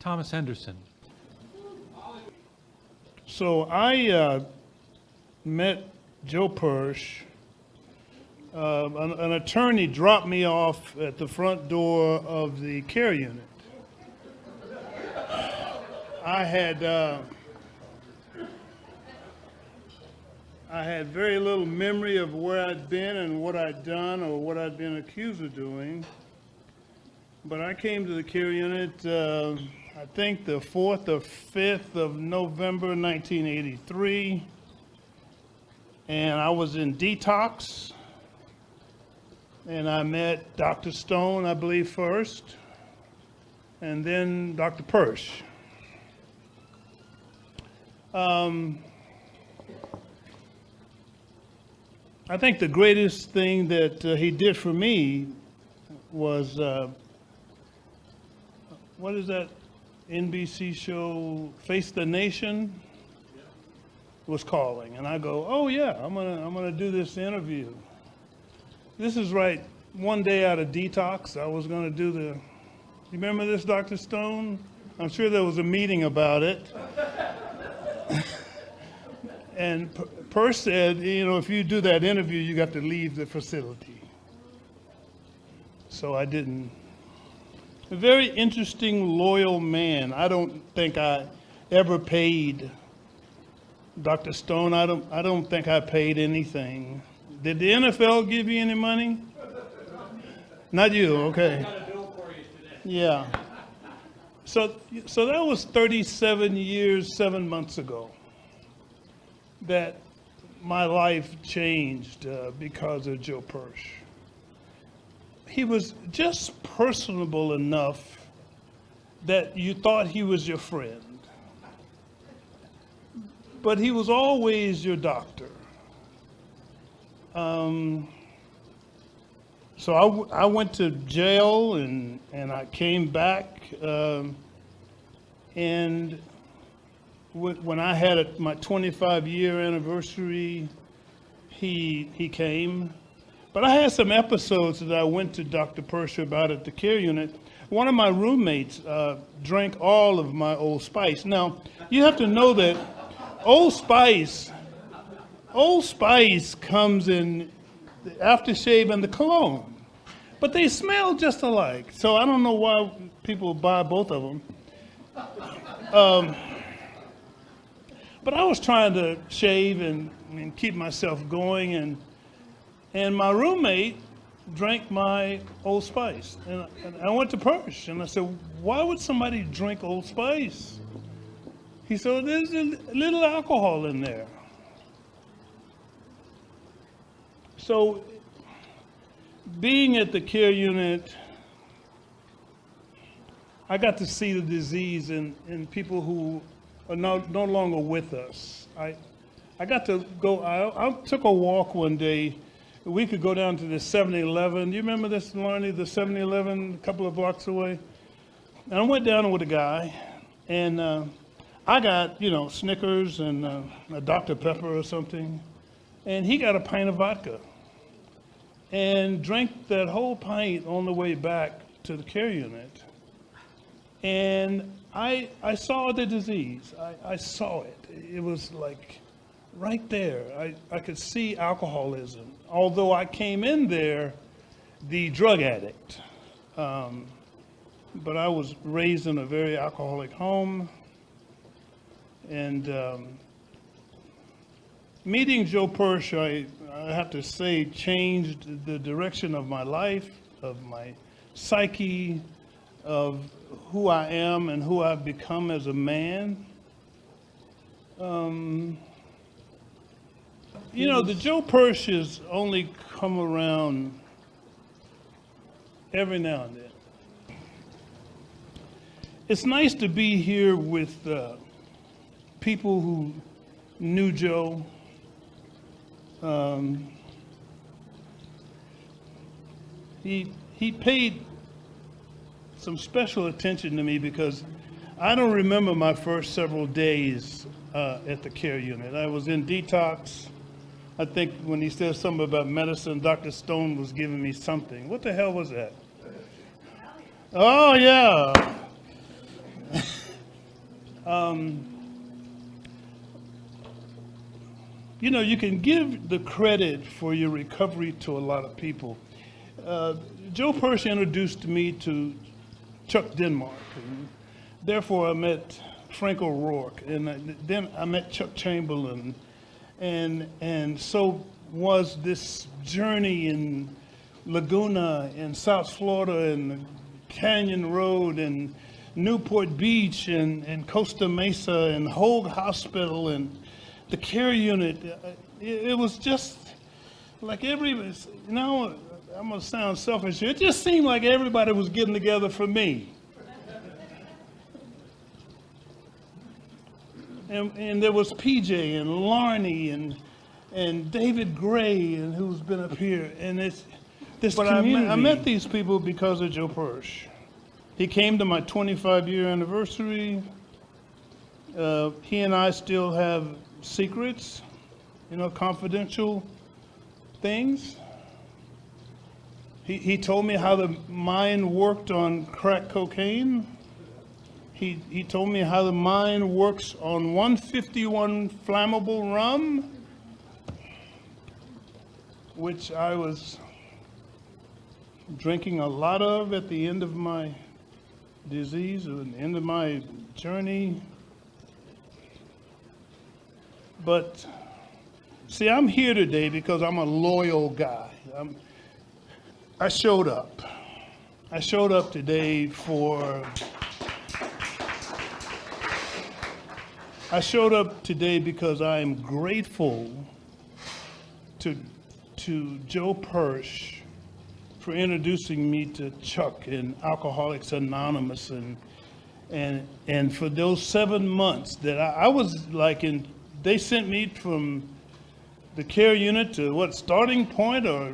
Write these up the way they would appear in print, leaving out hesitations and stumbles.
Thomas Henderson. So I met Joe Pursch. An attorney dropped me off at the front door of the care unit. I had very little memory of where I'd been and what I'd done or what I'd been accused of doing. But I came to the care unit, I think the 4th or 5th of November 1983. And I was in detox. And I met Dr. Stone, I believe, first. And then Dr. Pursch. I think the greatest thing that he did for me was, what is that NBC show, Face the Nation? Was calling, and I go, oh yeah, I'm gonna do this interview. This is right one day out of detox. I was gonna do you remember this, Dr. Stone? I'm sure there was a meeting about it. And Pursch said, if you do that interview, you got to leave the facility. So I didn't. A very interesting, loyal man. I don't think I ever paid Dr. Stone. I don't think I paid anything. Did the NFL give you any money? Not you, okay. I got a bill for you today. Yeah. So that was 37 years, 7 months ago that my life changed because of Joe Pursch. He was just personable enough that you thought he was your friend. But he was always your doctor. So I went to jail and I came back. And when I had my 25-year anniversary, he came. But I had some episodes that I went to Dr. Pursch about at the care unit. One of my roommates drank all of my Old Spice. Now, you have to know that Old Spice comes in the aftershave and the cologne, but they smell just alike. So I don't know why people buy both of them. But I was trying to shave and keep myself going, and my roommate drank my Old Spice. And I went to Pursch, and I said, why would somebody drink Old Spice? He said, there's a little alcohol in there. So being at the care unit, I got to see the disease in people who are no longer with us. I got to go, I took a walk one day. We could go down to the 7-Eleven. Do you remember this, Larnie, the 7-Eleven a couple of blocks away? And I went down with a guy, and I got, Snickers and a Dr. Pepper or something. And he got a pint of vodka and drank that whole pint on the way back to the care unit. And I saw the disease. I saw it. It was like right there. I could see alcoholism. Although I came in there the drug addict. But I was raised in a very alcoholic home. And meeting Joe Pursch, I have to say, changed the direction of my life, of my psyche, of who I am and who I've become as a man. The Joe Pursch's only come around every now and then. It's nice to be here with people who knew Joe. He paid some special attention to me because I don't remember my first several days at the care unit. I was in detox. I think when he said something about medicine, Dr. Stone was giving me something. What the hell was that? Oh, yeah. You know, you can give the credit for your recovery to a lot of people. Joe Pursch introduced me to Chuck Denmark, and therefore I met Frank O'Rourke, and then I met Chuck Chamberlain, and so was this journey in Laguna and South Florida and Canyon Road and Newport Beach and Costa Mesa and Hoag Hospital and the care unit. It was just like now I'm gonna sound selfish here. It just seemed like everybody was getting together for me. And there was PJ and Larney and David Gray, and who's been up here, and it's this community. I met these people because of Joe Pursch. He came to my 25-year anniversary. He and I still have secrets, you know, confidential things. He told me how the mind worked on crack cocaine. He told me how the mind works on 151 flammable rum, which I was drinking a lot of at the end of my disease, or at the end of my journey. But see, I'm here today because I'm a loyal guy. I showed up. I showed up today because I am grateful to Joe Pursch for introducing me to Chuck and Alcoholics Anonymous, and for those 7 months that I was like they sent me from the care unit to Starting Point or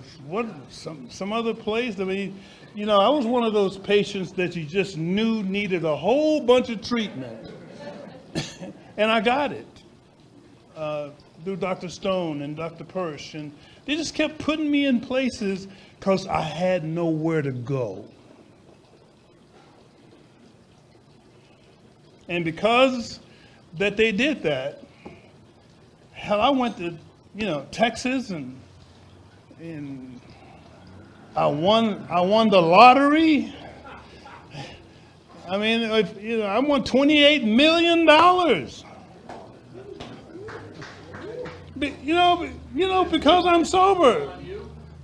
some other place. I mean, you know, I was one of those patients that you just knew needed a whole bunch of treatment. And I got it through Dr. Stone and Dr. Pursch. And they just kept putting me in places because I had nowhere to go. And because that they did that, hell, I went to, you know, Texas and I won the lottery. I mean, you know, I won $28 million. You know, because I'm sober.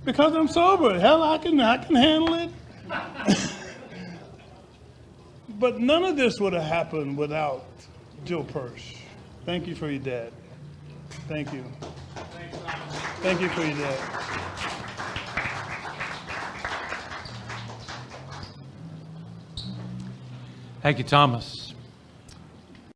Because I'm sober. Hell, I can handle it. But none of this would have happened without Joe Pursch. Thank you for your dad. Thank you. Thank you for your dad. Thank you, Thomas.